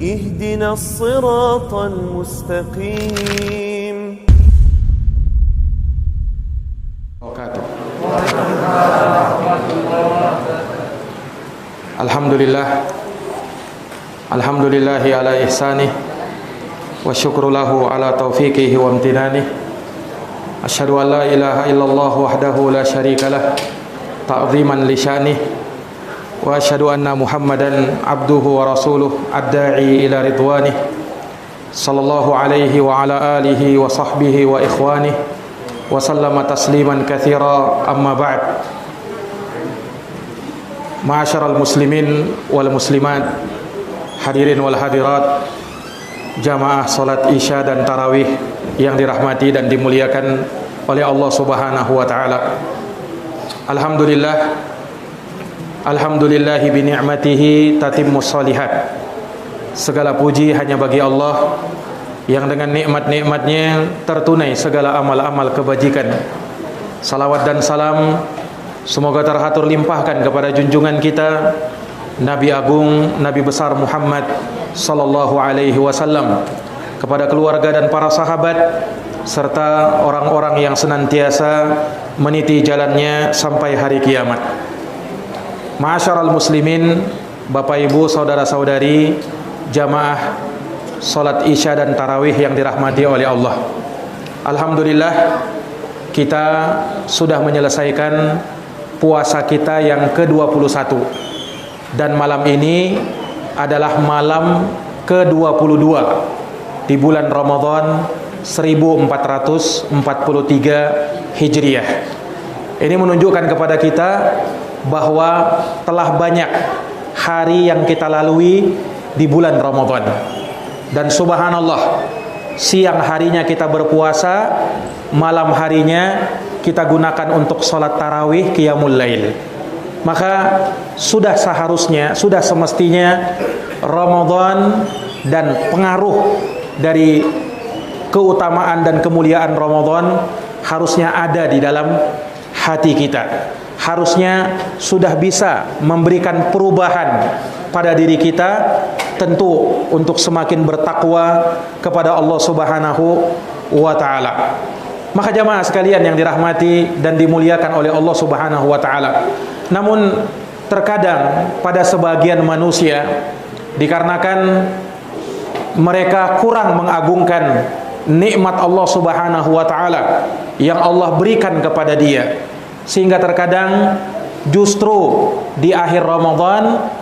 اهدنا الصراط المستقيم. Alhamdulillahi ala ihsanih wa syukru lahu ala taufiqihi wa amtinanih. Asyhadu an la ilaha illallah wahdahu la syarikalah ta'ziman li sya'nih wa asyhadu anna Muhammadan abduhu wa rasuluh ad-da'i ila ridwanih sallallahu alaihi wa ala alihi wa sahbihi wa ikhwanih wa sallama tasliman katsira. Amma ba'd. Ma'asyiral muslimin wal muslimat, hadirin wal hadirat, jamaah salat Isya dan tarawih yang dirahmati dan dimuliakan oleh Allah Subhanahu wa taala. Alhamdulillahi bi ni'matihi tatimmus shalihat. Segala puji hanya bagi Allah yang dengan nikmat-nikmatnya tertunai segala amal-amal kebajikan. Salawat dan salam semoga terhatur limpahkan kepada junjungan kita Nabi Agung, Nabi besar Muhammad sallallahu alaihi wasallam, kepada keluarga dan para sahabat serta orang-orang yang senantiasa meniti jalannya sampai hari kiamat. Ma'asyiral muslimin, Bapak Ibu, saudara-saudari, jamaah salat Isya dan tarawih yang dirahmati oleh Allah. Alhamdulillah, kita sudah menyelesaikan puasa kita yang ke-21, dan malam ini adalah malam ke-22 di bulan Ramadan 1443 Hijriah. Ini menunjukkan kepada kita bahwa telah banyak hari yang kita lalui di bulan Ramadan. Dan subhanallah, siang harinya kita berpuasa, malam harinya kita gunakan untuk sholat tarawih qiyamul lail. Maka sudah seharusnya, sudah semestinya Ramadan dan pengaruh dari keutamaan dan kemuliaan Ramadan harusnya ada di dalam hati kita. Harusnya sudah bisa memberikan perubahan pada diri kita, tentu untuk semakin bertakwa kepada Allah Subhanahu wa taala. Maka jamaah sekalian yang dirahmati dan dimuliakan oleh Allah Subhanahu wa taala, namun terkadang pada sebagian manusia, dikarenakan mereka kurang mengagungkan nikmat Allah Subhanahu wa taala yang Allah berikan kepada dia, sehingga terkadang justru di akhir Ramadan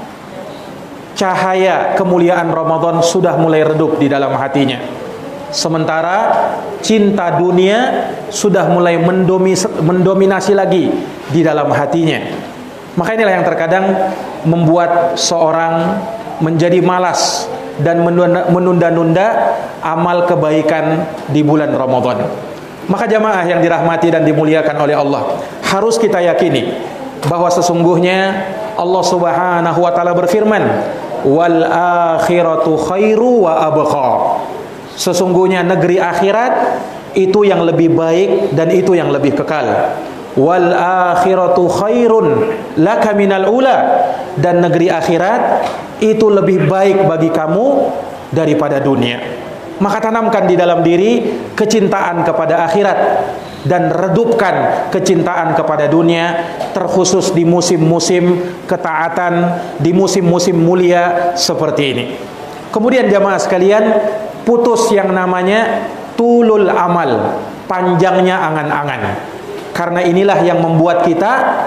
cahaya kemuliaan Ramadan sudah mulai redup di dalam hatinya. Sementara cinta dunia sudah mulai mendominasi lagi di dalam hatinya. Maka inilah yang terkadang membuat seorang menjadi malas dan menunda-nunda amal kebaikan di bulan Ramadan. Maka jamaah yang dirahmati dan dimuliakan oleh Allah, harus kita yakini bahwa sesungguhnya Allah Subhanahu wa taala berfirman, "Wal akhiratu khairu wa abqa." Sesungguhnya negeri akhirat itu yang lebih baik dan itu yang lebih kekal. Wal akhiratu khairun laka minal ula, dan negeri akhirat itu lebih baik bagi kamu daripada dunia. Maka tanamkan di dalam diri kecintaan kepada akhirat dan redupkan kecintaan kepada dunia, terkhusus di musim-musim ketaatan, di musim-musim mulia seperti ini. Kemudian jamaah sekalian, putus yang namanya tulul amal, panjangnya angan-angan. Karena inilah yang membuat kita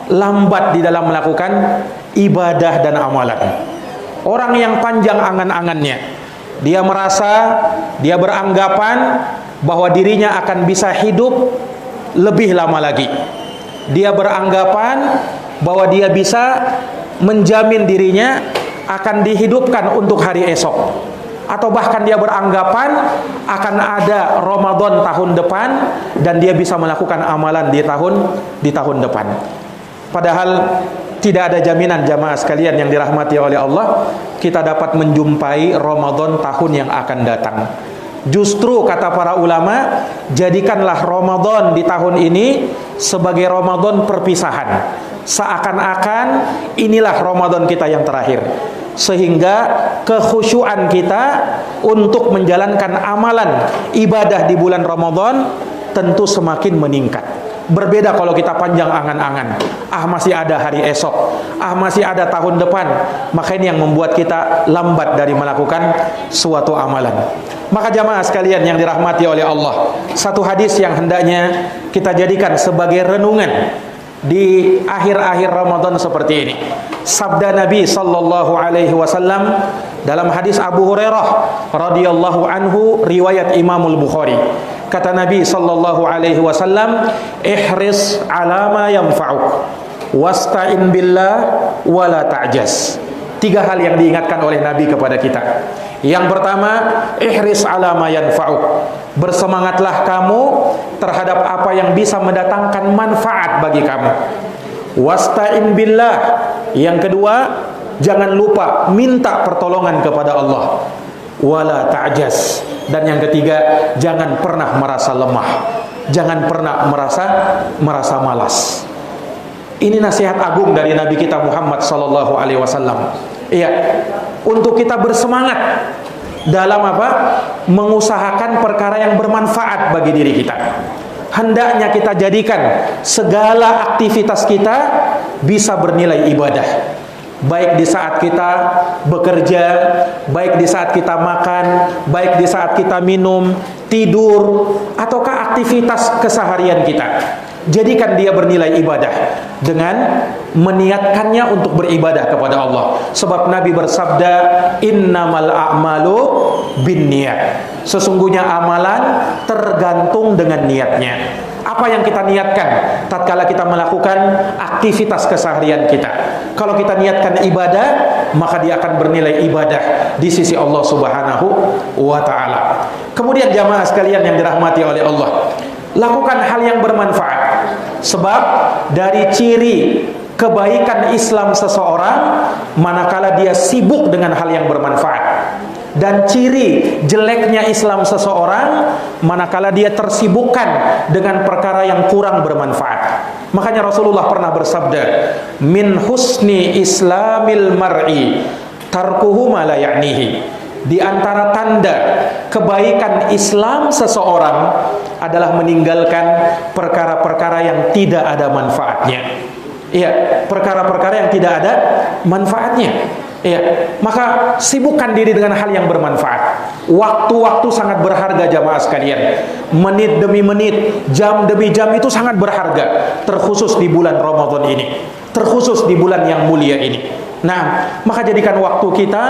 lambat di dalam melakukan ibadah dan amalan. Orang yang panjang angan-angannya, dia merasa, dia beranggapan bahwa dirinya akan bisa hidup lebih lama lagi. Dia beranggapan bahwa dia bisa menjamin dirinya akan dihidupkan untuk hari esok. Atau bahkan dia beranggapan akan ada Ramadan tahun depan dan dia bisa melakukan amalan di tahun depan. Padahal tidak ada jaminan jamaah sekalian yang dirahmati oleh Allah, kita dapat menjumpai Ramadan tahun yang akan datang. Justru kata para ulama, jadikanlah Ramadan di tahun ini sebagai Ramadan perpisahan. Seakan-akan inilah Ramadan kita yang terakhir. sehingga kekhusyuan kita untuk menjalankan amalan ibadah di bulan Ramadan tentu semakin meningkat. Berbeda kalau kita panjang angan-angan, masih ada hari esok, masih ada tahun depan, maka ini yang membuat kita lambat dari melakukan suatu amalan. Maka jamaah sekalian yang dirahmati oleh Allah, satu hadis yang hendaknya kita jadikan sebagai renungan di akhir-akhir Ramadan seperti ini. Sabda Nabi sallallahu alaihi wasallam dalam hadis Abu Hurairah radhiyallahu anhu riwayat Imamul Bukhari. Kata Nabi sallallahu alaihi wasallam, "Ihris 'ala ma yanfa'uk wasta'in billah wa la ta'jaz." Tiga hal yang diingatkan oleh Nabi kepada kita. Yang pertama, ihris 'ala ma yanfa'uk. Bersemangatlah kamu terhadap apa yang bisa mendatangkan manfaat bagi kamu. Wasta'in billah. Yang kedua, jangan lupa minta pertolongan kepada Allah. Wala ta'jaz. Dan yang ketiga, jangan pernah merasa lemah, jangan pernah merasa malas. Ini nasihat agung dari Nabi kita Muhammad sallallahu alaihi wasallam. Iya, untuk kita bersemangat dalam apa? Mengusahakan perkara yang bermanfaat bagi diri kita. Hendaknya kita jadikan segala aktivitas kita bisa bernilai ibadah. Baik di saat kita bekerja, baik di saat kita makan, baik di saat kita minum, tidur, ataukah aktivitas keseharian kita. Jadikan dia bernilai ibadah dengan meniatkannya untuk beribadah kepada Allah. Sebab Nabi bersabda, "Innamal a'malu binniyat." Sesungguhnya amalan tergantung dengan niatnya. Apa yang kita niatkan tatkala kita melakukan aktivitas keseharian kita. Kalau kita niatkan ibadah, maka dia akan bernilai ibadah di sisi Allah Subhanahu wa taala. Kemudian jamaah sekalian yang dirahmati oleh Allah, lakukan hal yang bermanfaat. Sebab dari ciri kebaikan Islam seseorang manakala dia sibuk dengan hal yang bermanfaat. Dan ciri jeleknya Islam seseorang manakala dia tersibukkan dengan perkara yang kurang bermanfaat. Makanya Rasulullah pernah bersabda, "Min husni islamil mar'i tarkuhu ma la ya'nihi." Di antara tanda kebaikan Islam seseorang adalah meninggalkan perkara-perkara yang tidak ada manfaatnya. Iya, perkara-perkara yang tidak ada manfaatnya. Iya, maka sibukkan diri dengan hal yang bermanfaat. Waktu-waktu sangat berharga jamaah sekalian. Menit demi menit, jam demi jam itu sangat berharga. Terkhusus di bulan Ramadan ini. Terkhusus di bulan yang mulia ini. Nah, maka jadikan waktu kita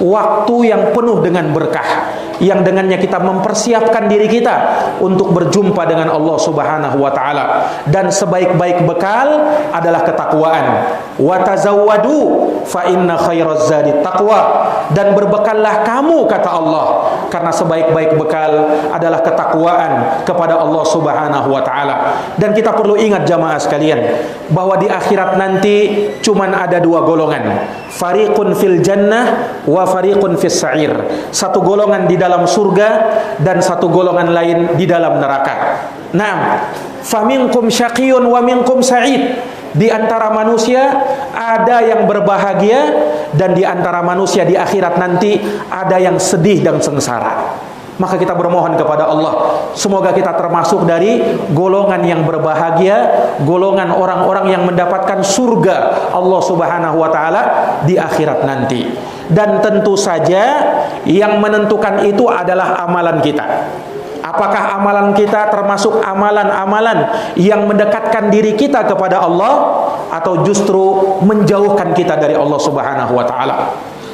waktu yang penuh dengan berkah, yang dengannya kita mempersiapkan diri kita untuk berjumpa dengan Allah Subhanahu wa taala. Dan sebaik-baik bekal adalah ketakwaan. Wa tazawwadu fa inna khairaz zadi taqwa. Dan berbekallah kamu, kata Allah, karena sebaik-baik bekal adalah ketakwaan kepada Allah Subhanahu wa taala. Dan kita perlu ingat jamaah sekalian bahwa di akhirat nanti cuman ada dua golongan. Fariqun fil jannah wa fariqun fis sa'ir. Satu golongan di dalam surga dan satu golongan lain di dalam neraka. Naam, faminkum syaqiyun wa minkum sa'id. Di antara manusia ada yang berbahagia dan di antara manusia di akhirat nanti ada yang sedih dan sengsara. Maka kita bermohon kepada Allah, semoga kita termasuk dari golongan yang berbahagia, golongan orang-orang yang mendapatkan surga Allah Subhanahu wa taala di akhirat nanti. Dan tentu saja yang menentukan itu adalah amalan kita. Apakah amalan kita termasuk amalan-amalan yang mendekatkan diri kita kepada Allah atau justru menjauhkan kita dari Allah Subhanahu wa taala?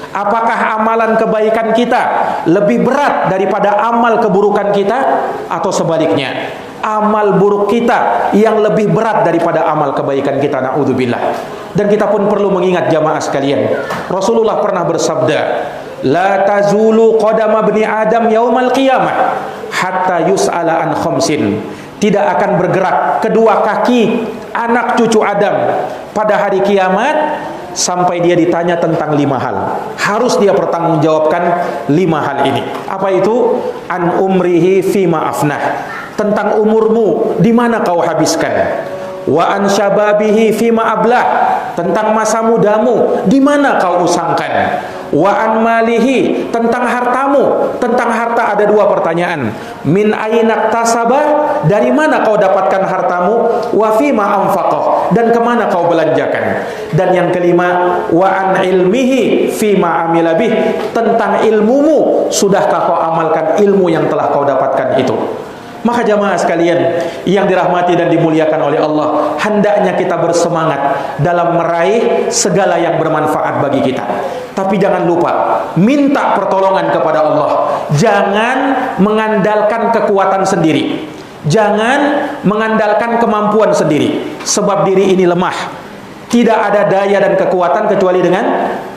Apakah amalan kebaikan kita lebih berat daripada amal keburukan kita atau sebaliknya? Amal buruk kita yang lebih berat daripada amal kebaikan kita, na'udzubillah. Dan kita pun perlu mengingat jamaah sekalian, Rasulullah pernah bersabda, "La tazulu qadama ibni Adam yaumal qiyamah hatta yus'ala an khamsin." Tidak akan bergerak kedua kaki anak cucu Adam pada hari kiamat sampai dia ditanya tentang 5 hal. Harus dia pertanggungjawabkan 5 hal ini. Apa itu? An umrihi fima afnah. Tentang umurmu, di mana kau habiskan. Wa an syababihi fima ablah. Tentang masa mudamu, di mana kau usangkan. wa an malihi, tentang hartamu. Tentang harta ada dua pertanyaan. Min aina tasabah, dari mana kau dapatkan hartamu? Wa fima anfaqah, dan kemana kau belanjakan? Dan yang kelima, wa an ilmihi fima amila bih, tentang ilmumu, sudahkah kau amalkan ilmu yang telah kau dapatkan itu? Maka jamaah sekalian yang dirahmati dan dimuliakan oleh Allah, hendaknya kita bersemangat dalam meraih segala yang bermanfaat bagi kita. Tapi jangan lupa minta pertolongan kepada Allah. Jangan mengandalkan kekuatan sendiri. Jangan mengandalkan kemampuan sendiri, sebab diri ini lemah. Tidak ada daya dan kekuatan kecuali dengan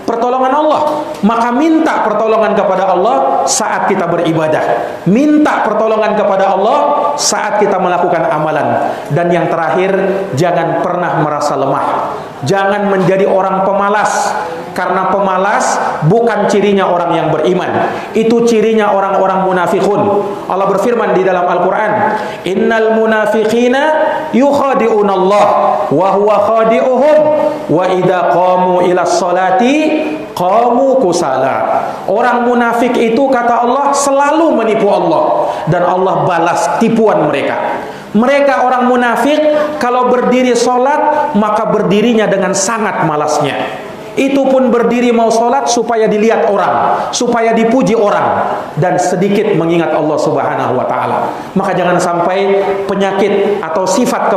pertolongan Allah. Maka minta pertolongan kepada Allah saat kita beribadah. Minta pertolongan kepada Allah saat kita melakukan amalan. Dan yang terakhir, jangan pernah merasa lemah. Jangan menjadi orang pemalas. Karena pemalas bukan cirinya orang yang beriman. Itu cirinya orang-orang munafikun. Allah berfirman di dalam Al-Quran, innal munafiqina yukhadi'unallah wa huwa khadi'uhum wa idha qamu ila sholati qamu kusala. Orang munafik itu, kata Allah, selalu menipu Allah, dan Allah balas tipuan mereka. Mereka orang munafik kalau berdiri sholat, maka berdirinya dengan sangat malasnya. Itu pun berdiri mau sholat supaya dilihat orang, supaya dipuji orang, dan sedikit mengingat Allah Subhanahu wa ta'ala. Maka jangan sampai penyakit atau sifat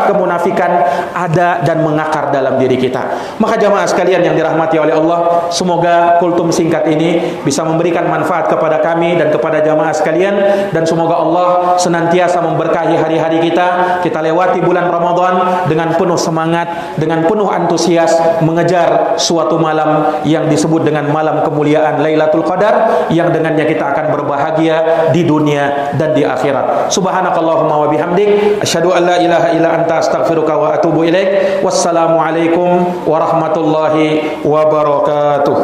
kemunafikan ada dan mengakar dalam diri kita. Maka jamaah sekalian yang dirahmati oleh Allah, semoga kultum singkat ini bisa memberikan manfaat kepada kami dan kepada jamaah sekalian, dan semoga Allah senantiasa memberkahi hari-hari kita. Kita lewati bulan Ramadan dengan penuh semangat, dengan penuh antusias, mengejar suatu malam yang disebut dengan malam kemuliaan Lailatul Qadar, yang dengannya kita akan berbahagia di dunia dan di akhirat. Subhanakallahumma wa bihamdik, asyhadu an la ilaha illa anta, astaghfiruka wa atubu ilaik. Wassalamualaikum warahmatullahi wabarakatuh.